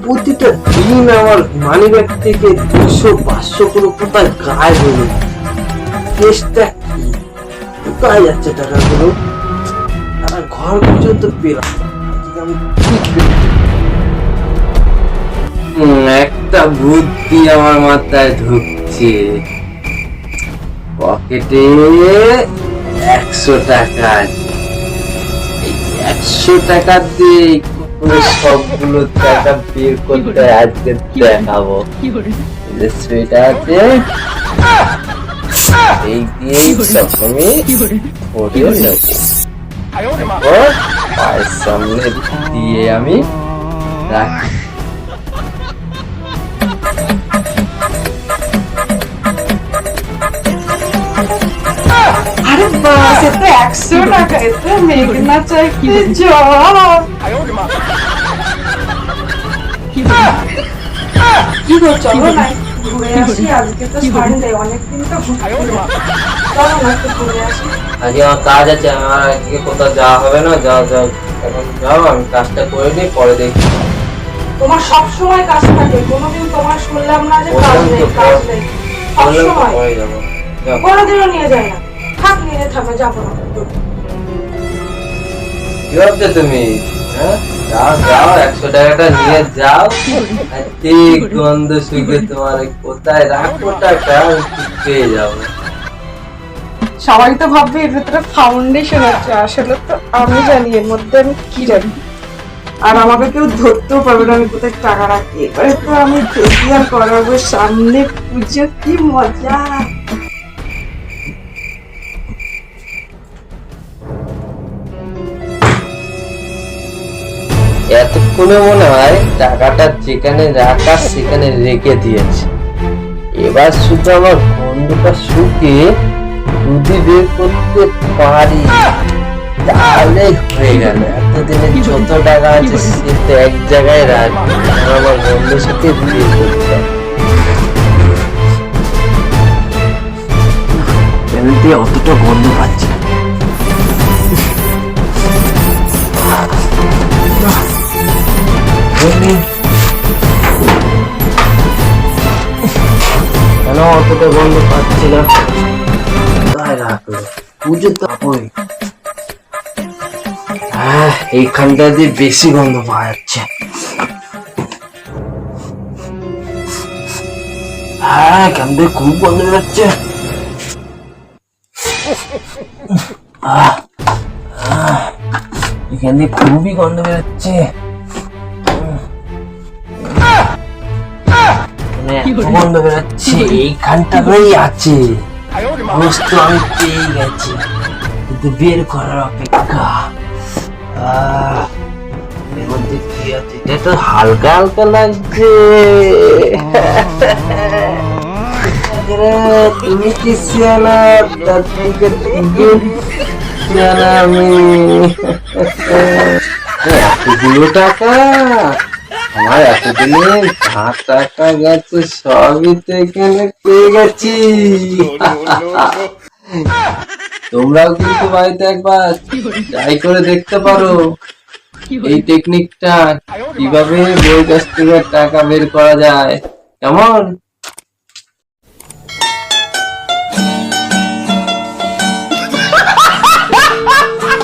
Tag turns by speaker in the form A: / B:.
A: প্রতিটা দিন আমার মানি ব্যাগ থেকে 200-500 করে কোথায় গায়েব হলো। কেসটা কি? কোথায় যাচ্ছে টাকাগুলো? তারা ঘর পর্যন্ত পেলাম। আমি একটা বুদ্ধি আমার মাথায় ঢুকছে। পকেটে 100 টাকা আছে। এই 100 টাকা দিয়ে সবগুলো টাকা বের করতে আজকে দেখাবো। সেটা আছে, এই দিয়েই প্রথমে পড়ে নেব। পায়ের সামনে দিয়ে আমি রাখি।
B: আরে বাস, এত 100 টাকা, এত মেঘনা চাইতে জল। কি গো, চলো না ঘুরে আসি। আজকে তো সানডে, অনেকদিন তো চলো না একটু ঘুরে আসি।
A: আজকে আমার কাজ আছে, আমার আজকে কোথাও যাওয়া হবে না। যাও যাও, এখন যাও, আমি কাজটা করে নিই, পরে দেখি।
B: তোমার সব সময় কাজ থাকে, কোনোদিন তোমার শুনলাম না যে কাজ নেই, কাজ নেই। সবসময়
A: পরে যাবো। যাও।
B: কোনোদিনও নিয়ে যায় না। থাক, নিয়ে থাকবে, যাবো না।
A: কি ভাবছো তুমি? হ্যাঁ, যাও যাও, 100 টাকাটা নিয়ে যাও। আর এই গন্ধ শুকে তোমার কোথায় রাখো টাকা, আমি ঠিক পেয়ে যাবো।
B: সবাই তো ভাববে এর ভেতরে ফাউন্ডেশন আছে, আসলে তো আমি জানি এর মধ্যে আমি কি জানি। আর আমাকে কেউ ধরতেও পারবে না আমি কোথায় টাকা রাখি। এবারে তো আমি ফেসিয়াল করাবো, সামনে পুজো, কি মজা।
A: এতক্ষণে মনে হয় টাকাটা যেখানে রাখা সেখানে রেখে দিয়েছে। এবার শুধু আমার বন্ধুটা শুকিয়ে যদি বের করতে পারি তাহলে হয়ে গেল। এতদিনে যত টাকা আছে সে তো এক জায়গায় রাখবে, আমার বন্ধুর সাথে বিয়ে করতে হবে। এমনিতে অতটা গন্ধ পাচ্ছি না। কেন অতটা গন্ধ পাচ্ছি না? তাই রাখলো, পুজো তো হয়। হ্যাঁ, এইখানটা দিয়ে বেশি গন্ধ পাওয়া যাচ্ছে। হ্যাঁ, এখান থেকে খুব গন্ধ বেরোচ্ছে। এখান দিয়ে খুবই গন্ধ বেরোচ্ছে। গন্ধ বেরোচ্ছে, এইখানটাতেই আছে বস্তু, আমি পেয়ে গেছি, কিন্তু বের করার অপেক্ষা। এর মধ্যে কি আছে? এটা তো হালকা হালকা লাগছে। তুমি কি সিয়ানা? তার থেকে সিয়ানা আমি। এতগুলো টাকা, আমার এতদিনে যা টাকা গেছে সবই তো এখানে পেয়ে গেছি। তোমরাও কিন্তু বাড়িতে একবার ট্রাই করে দেখতে পারো এই টেকনিকটা, কিভাবে বই কাছ থেকে টাকা বের করা যায়। কেমন?